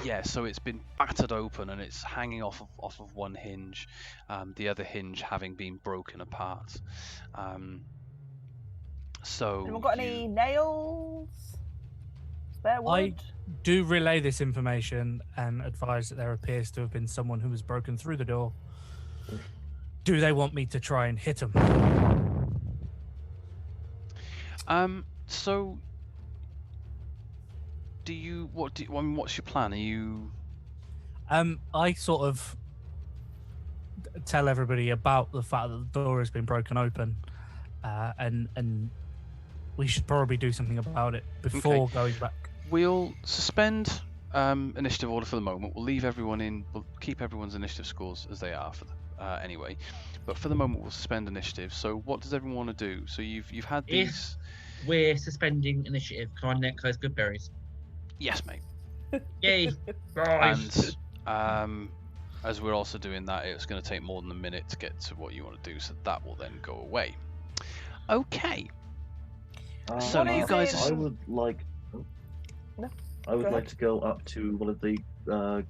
Yeah, so it's been battered open and it's hanging off of one hinge, the other hinge having been broken apart. So Anyone got any nails? Spare wood? I do relay this information and advise that there appears to have been someone who has broken through the door. Do they want me to try and hit them? So what's your plan? Are you... I sort of tell everybody about the fact that the door has been broken open, and we should probably do something about it before going back. We'll suspend initiative order for the moment. We'll leave everyone in. We'll keep everyone's initiative scores as they are for anyway. But for the moment, we'll suspend initiative. So, what does everyone want to do? So you've had these. If we're suspending initiative, can I net those good berries? Yes, mate. Yay! Right. And as we're also doing that, it's going to take more than a minute to get to what you want to do. So that will then go away. Okay. So What you is guys. it? I would like. No, I would go like ahead. to go up to one of the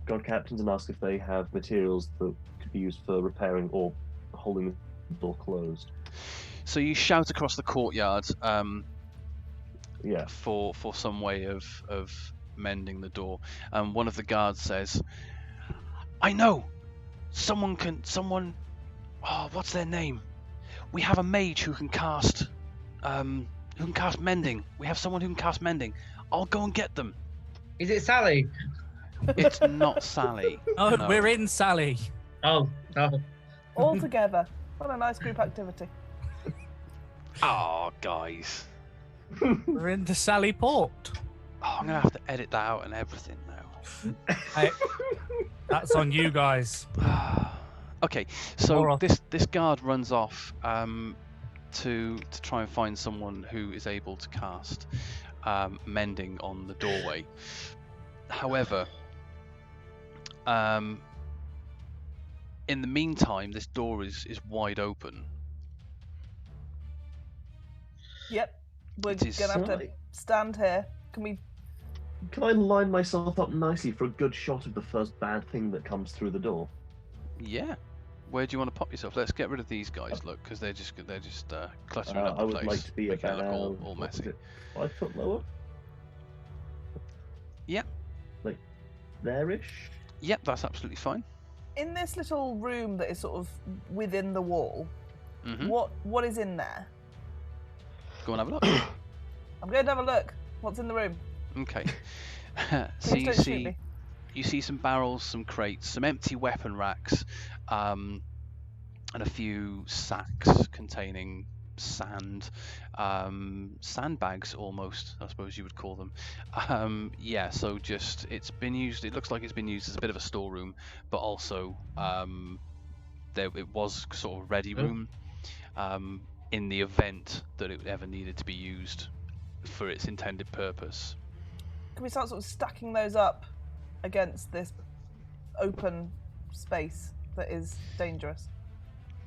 guard captains and ask if they have materials that could be used for repairing or holding the door closed. So you shout across the courtyard. Yeah. For some way of mending the door, and one of the guards says, "I know, someone. Oh, what's their name? We have a mage who can cast mending. We have someone who can cast mending. I'll go and get them." Is it Sally? It's not Sally. Oh, No. we're in, Sally. Oh, no. All together. What a nice group activity. Oh, guys. We're in the Sally Port. Oh, I'm gonna have to edit that out and everything now. Hey, that's on you guys. Okay, so More this guard runs off to try and find someone who is able to cast mending on the doorway. However, in the meantime, this door is wide open. Yep. We're It is gonna have to Sally. stand here. Can we? Can I line myself up nicely for a good shot of the first bad thing that comes through the door? Yeah. Where do you want to pop yourself? Let's get rid of these guys. Look, because they're just cluttering up the I would place, like to be making it about look all what is messy. it, 5 foot lower. Yep. Like there-ish. Yep, that's absolutely fine. In this little room that is sort of within the wall, Mhm. what is in there? Go and have a look. I'm going to have a look. What's in the room? Okay. So Please you don't shoot see, me. you see some barrels, some crates, some empty weapon racks, and a few sacks containing sand, sandbags almost, I suppose you would call them. Yeah, so just it's been used. It looks like it's been used as a bit of a storeroom, but also it was sort of ready room in the event that it ever needed to be used for its intended purpose. Can we start sort of stacking those up against this open space that is dangerous?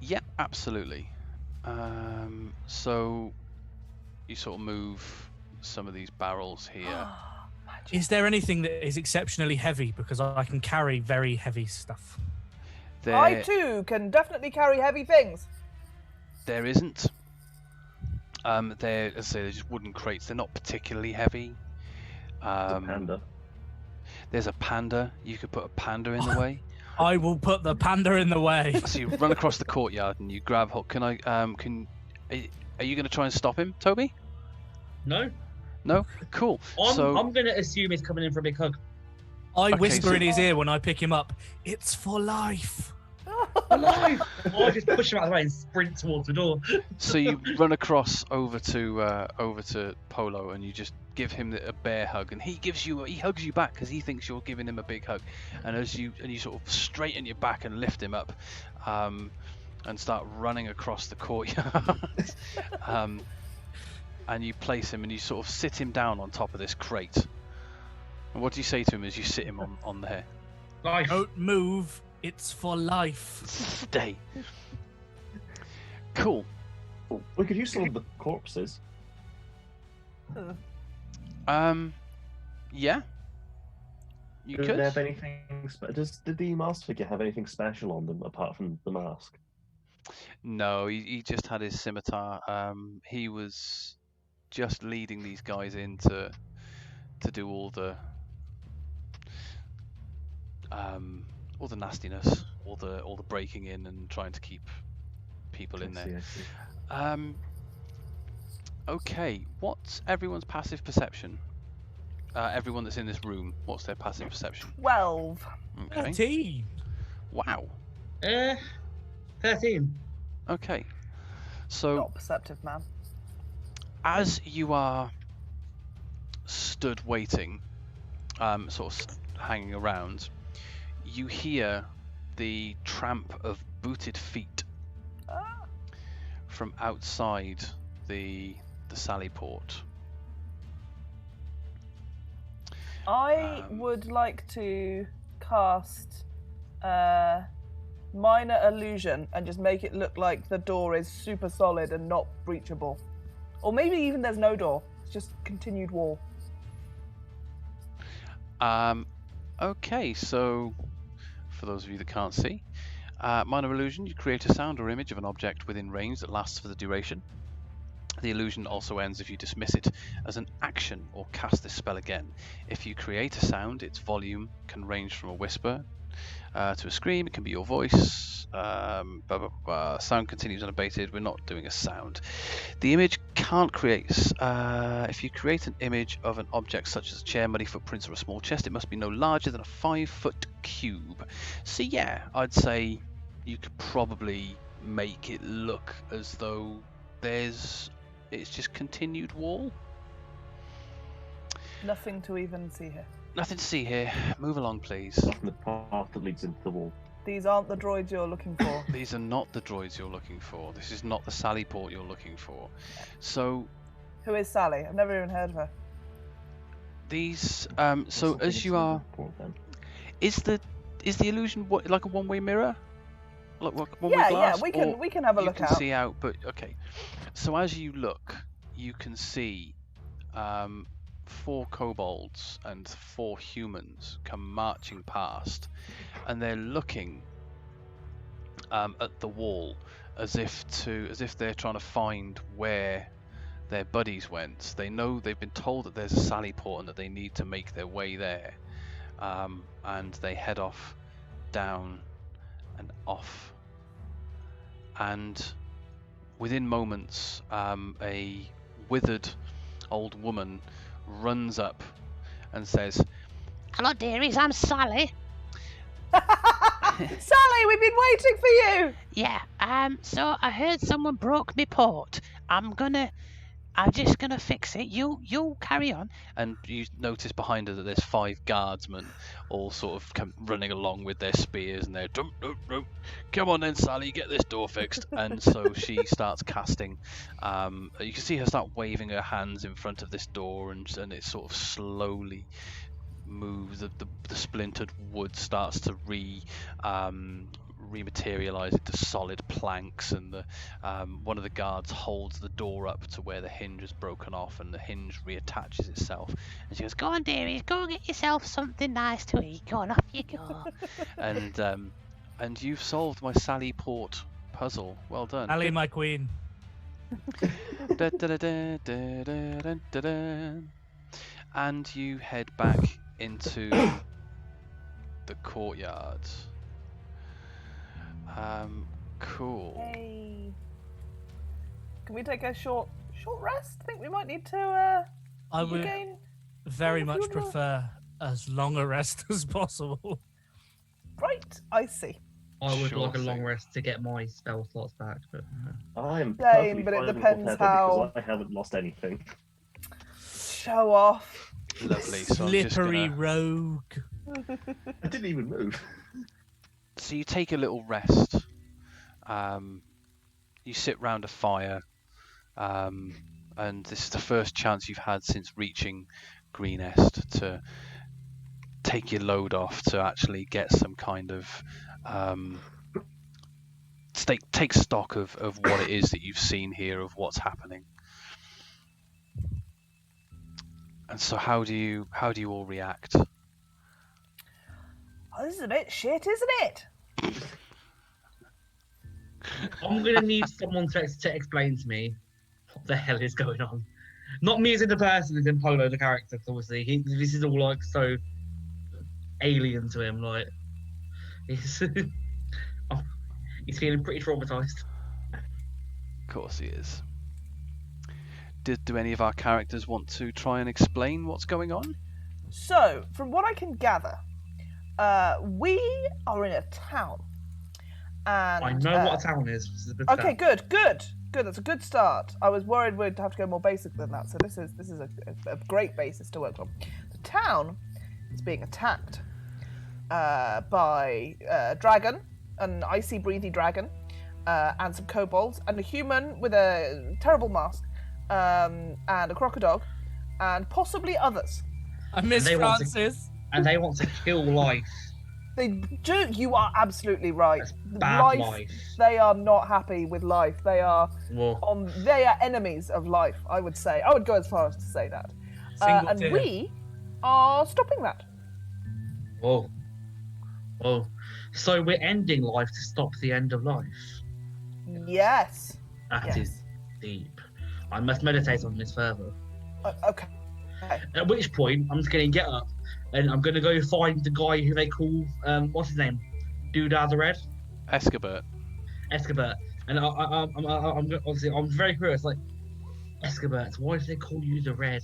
Yeah, absolutely. So you sort of move some of these barrels here. Is there anything that is exceptionally heavy? Because I can carry very heavy stuff. I too can definitely carry heavy things. There isn't. They're, as I say, they're just wooden crates. They're not particularly heavy. The panda. There's a panda. You could put a panda in the way. I will put the panda in the way. So you run across the courtyard and you grab Hook. Are you going to try and stop him, Toby? No. No? Cool. I'm going to assume he's coming in for a big hug. I whisper so- in his ear when I pick him up, "It's for life." Alive! I just push him out of the way and sprint towards the door. So you run across over to Polo and you just give him a bear hug, and he hugs you back because he thinks you're giving him a big hug, and you sort of straighten your back and lift him up, and start running across the courtyard, and you place him and you sort of sit him down on top of this crate. And what do you say to him as you sit him on there? Life. Don't move. It's for life. Stay. Cool. Oh, we could use some of the corpses. Yeah. You Do could. they have anything? Did the master figure have anything special on them apart from the mask? No, he just had his scimitar. He was just leading these guys in to do all the nastiness, all the breaking in and trying to keep people in there. I see. Okay, what's everyone's passive perception? Everyone that's in this room, what's their passive perception? 12. Okay. 13. Wow. 13. Okay. So Not perceptive, man. as you are stood waiting, sort of hanging around, you hear the tramp of booted feet Ah. from outside the Sallyport. I would like to cast minor illusion and just make it look like the door is super solid and not breachable. Or maybe even there's no door. It's just continued wall. Okay, so for those of you that can't see, minor illusion, you create a sound or image of an object within range that lasts for the duration. The illusion also ends if you dismiss it as an action or cast this spell again. If you create a sound, its volume can range from a whisper to a scream. It can be your voice. Sound continues unabated. We're not doing a sound. The image can't create. If you create an image of an object such as a chair, muddy footprints, or a small chest, it must be no larger than a 5-foot cube. So yeah, I'd say you could probably make it look as though it's just continued wall. Nothing to even see here. Nothing to see here. Move along, please. From the path that leads into the wall. These aren't the droids you're looking for. These are not the droids you're looking for. This is not the Sallyport you're looking for. So Who is Sally? I've never even heard of her. these, Something as you to are, report then. is the illusion like a one-way mirror? Like one-way Yeah, glass? we can have a you look can out. see out, but okay. So as you look, you can see 4 kobolds and 4 humans come marching past, and they're looking at the wall as if they're trying to find where their buddies went. They know they've been told that there's a Sallyport and that they need to make their way there, and they head off down and off. And within moments, a withered old woman runs up and says, Hello, dearies, I'm Sally. Sally, we've been waiting for you! Yeah, so I heard someone broke me port. I'm just gonna fix it. You carry on. and you notice behind her that there's 5 guardsmen all sort of come running along with their spears, and they're dum, dum, dum. Come on then, Sally, get this door fixed. And so she starts casting. You can see her start waving her hands in front of this door, and it sort of slowly moves. The splintered wood starts to rematerialize into solid planks, and one of the guards holds the door up to where the hinge has broken off, and the hinge reattaches itself, and she goes, Go on, dearies, go get yourself something nice to eat. Go on, off you go. and you've solved my Sallyport puzzle. Well done. Ali, my queen. And you head back into the courtyard. Cool. Hey. Can we take a short rest? I think we might need to I would regain. very if much you wanna- prefer as long a rest as possible. Right, I see. I would Sure like a thing. long rest to get my spell slots back, but I'm Same, perfectly but it fine with depends whatever how- because I haven't lost anything. Show off. Lovely. So I'm just Slippery gonna- rogue. I didn't even move. So you take a little rest. You sit round a fire, and this is the first chance you've had since reaching Greenest to take your load off, to actually get some kind of take stock of what it is that you've seen here, of what's happening. And so how do you all react? is a bit shit, isn't it? I'm gonna need someone to explain to me what the hell is going on. Not me as in the person, as in Polo the character. 'Cause obviously, this is all like so alien to him. Like he's he's feeling pretty traumatized. Of course he is. Do any of our characters want to try and explain what's going on? So, from what I can gather, we are in a town. And, I know what a town is. This is a good Okay, start. good. That's a good start. I was worried we'd have to go more basic than that, so this is a great basis to work from. The town is being attacked by a dragon, an icy, breathy dragon, and some kobolds, and a human with a terrible mask, and a crocodile, and possibly others. I miss They want to- Francis. And they want to kill life. They do. You are absolutely right. That's bad life. They are not happy with life. They are Well, They are enemies of life. I would say. I would go as far as to say that. Single And tier. we are stopping that. whoa. So we're ending life to stop the end of life. Yes. That Yes. is deep. I must meditate on this further. Okay. At which point, I'm just going to get up and I'm going to go find the guy who they call, what's his name? Doodah the Red? Escobert. Escobert. And I'm very curious, like, Escobert, why do they call you the Red?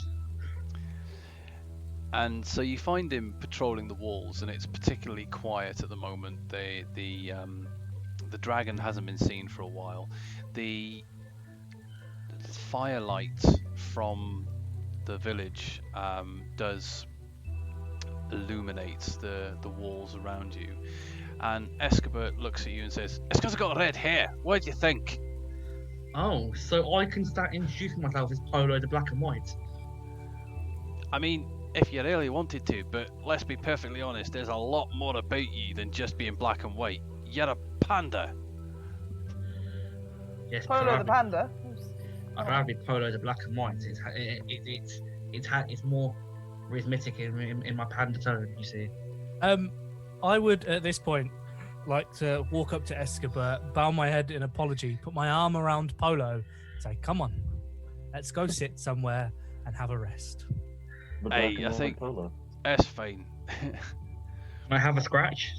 And so you find him patrolling the walls, and it's particularly quiet at the moment. The dragon hasn't been seen for a while. The firelight from the village does illuminate the walls around you. And Escobert looks at you and says, "Escobart's got red hair. What do you think?" Oh, so I can start introducing myself as Polo the Black and White. I mean, if you really wanted to, but let's be perfectly honest, there's a lot more about you than just being black and white. You're a panda. Yes, Polo the panda. I'd rather be Polo the Black and White. It's more rhythmic in my panda tone, you see. I would at this point like to walk up to Escobert, bow my head in apology, put my arm around Polo, say, "Come on, let's go sit somewhere and have a rest." The Hey, black and I white think- polo. That's fine. Can I have a scratch?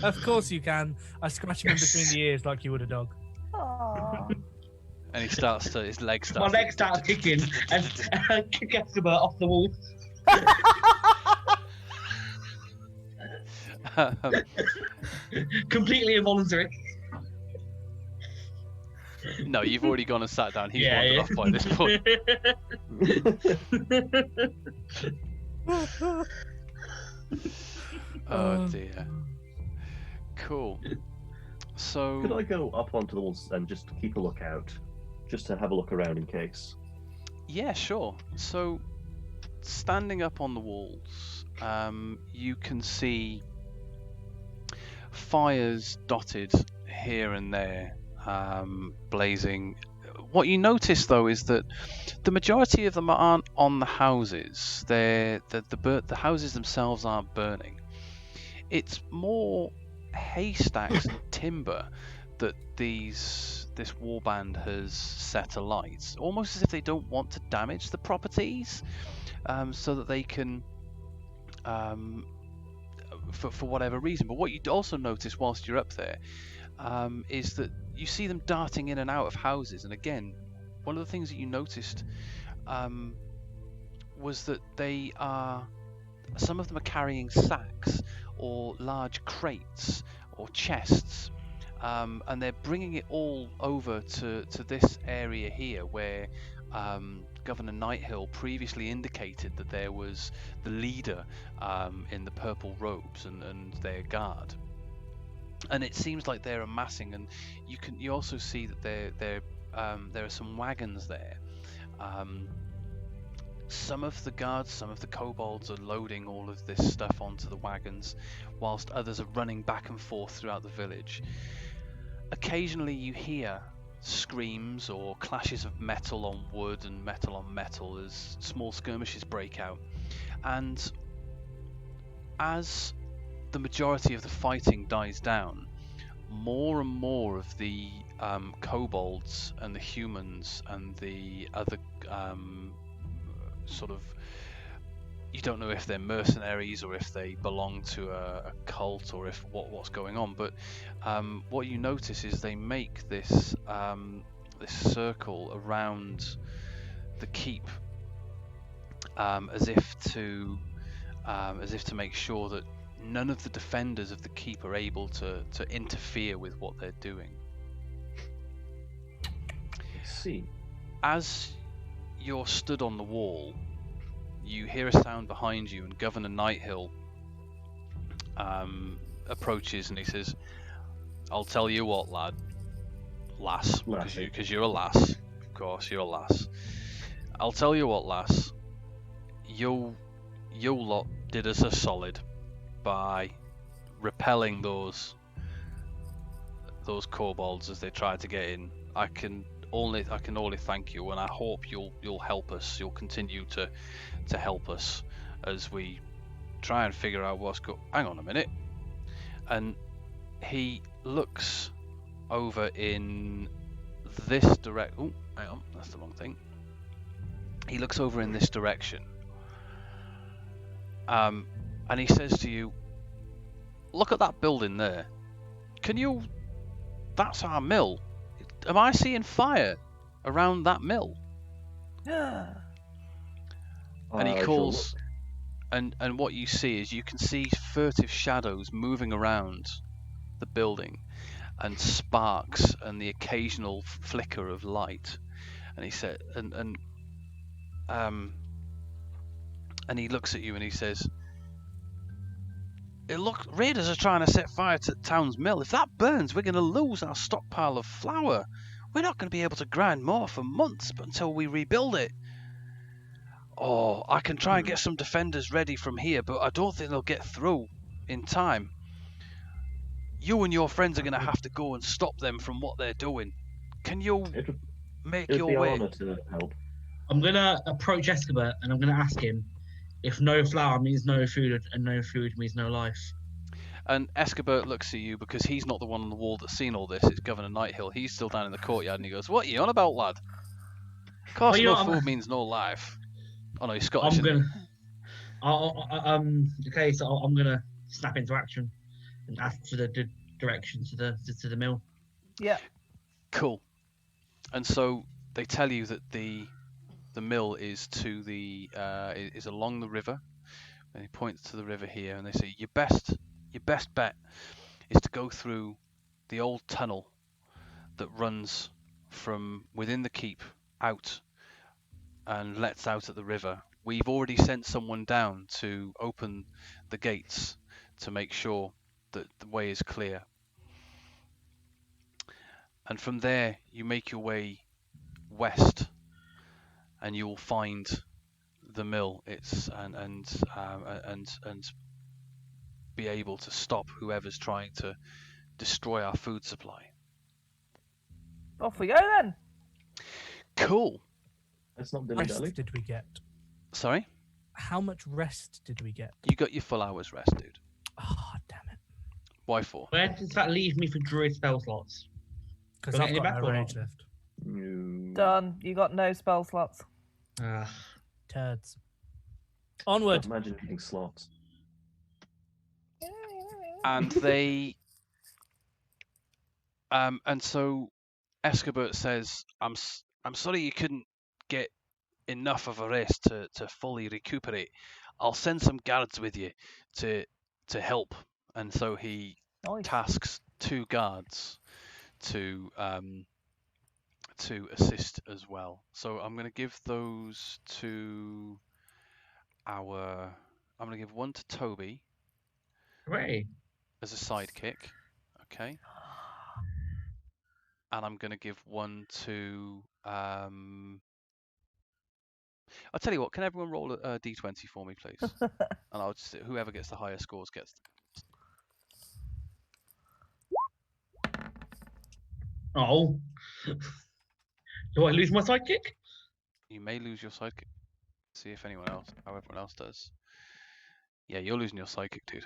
Of course you can. I scratch him in between the ears like you would a dog. Aww. And he starts to, his legs My start. leg starts kicking and I kick Escobert off the wall. Completely involuntary. No, you've already gone and sat down. He's Yeah, wandered off by this point. Oh dear. Cool. So Could I go up onto the walls and just keep a lookout? Just to have a look around in case. yeah, sure. So standing up on the walls, you can see fires dotted here and there, blazing. What you notice though is that the majority of them aren't on the houses. The houses themselves aren't burning. It's more haystacks and timber that this warband has set alight, almost as if they don't want to damage the properties, so that they can, for whatever reason. But what you also notice whilst you're up there is that you see them darting in and out of houses. And again, one of the things that you noticed was that some of them are carrying sacks or large crates or chests, and they're bringing it all over to this area here where Governor Nighthill previously indicated that there was the leader in the purple robes and their guard. And it seems like they're amassing, and you also see that there are some wagons there. Some of the guards, some of the kobolds are loading all of this stuff onto the wagons, whilst others are running back and forth throughout the village. Occasionally you hear screams or clashes of metal on wood and metal on metal as small skirmishes break out. And as the majority of the fighting dies down, more and more of the kobolds and the humans and the other sort of, you don't know if they're mercenaries or if they belong to a cult or if what's going on, but what you notice is they make this this circle around the keep, as if to make sure that none of the defenders of the keep are able to interfere with what they're doing. I see. As you're stood on the wall, you hear a sound behind you, and Governor Nighthill approaches, and he says, "I'll tell you what, lass, Lassie. because you're a lass, of course, you're a lass. I'll tell you what, lass, you lot did us a solid by repelling those kobolds as they tried to get in. I can only thank you, and I hope you'll help us. You'll continue to help us as we try and figure out what's Hang on a minute." And he looks over in this direct. Oh, hang on, that's the wrong thing. He looks over in this direction. And he says to you, "Look at that building there. That's our mill. Am I seeing fire around that mill?" And he calls, and what you see is you can see furtive shadows moving around the building, and sparks and the occasional flicker of light. And he said, and he looks at you and he says, "Raiders are trying to set fire to the town's mill. If that burns, we're going to lose our stockpile of flour. We're not going to be able to grind more for months until we rebuild it. Oh, I can try and get some defenders ready from here, but I don't think they'll get through in time. You and your friends are going to have to go and stop them from what they're doing. Can you make It would your be an way?" honour to help. I'm gonna approach Escobar and I'm gonna ask him if no flour means no food and no food means no life. And Escobar looks at you because he's not the one on the wall that's seen all this. It's Governor Nighthill. He's still down in the courtyard, and he goes, "What are you on about, lad? Of course, Well, you no know, food means no life." Oh no, he's Scottish. I'm isn't gonna. Okay, so I'm gonna snap into action and ask for the direction to the mill. Yeah. he? Cool. And so they tell you that the mill is to the is along the river, and he points to the river here, and they say your best bet is to go through the old tunnel that runs from within the keep out and lets out at the river. We've already sent someone down to open the gates to make sure that the way is clear. And from there, you make your way west, and you will find the mill. And be able to stop whoever's trying to destroy our food supply. Off we go then. Cool. That's not dilly Rest dally. did we get? Sorry? How much rest did we get? You got your full hour's rest, dude. Oh, damn it. Why for? Where does that leave me for druid spell slots? Because Got I've any got back no or rage not? left. No. Done. You got no spell slots. Turds. Onward. Imagine getting slots. And they and so Escobert says, I'm sorry you couldn't get enough of a rest to fully recuperate. I'll send some guards with you to help." And so he Nice. tasks 2 guards to assist as well. So I'm going to give those to I'm going to give one to Toby Hooray! as a sidekick, okay? And I'm going to give one to I'll tell you what, can everyone roll a d20 for me, please? And I'll just, whoever gets the higher scores gets. Oh, do I lose my sidekick? You may lose your sidekick. See if anyone else, how everyone else does. Yeah, you're losing your sidekick, dude.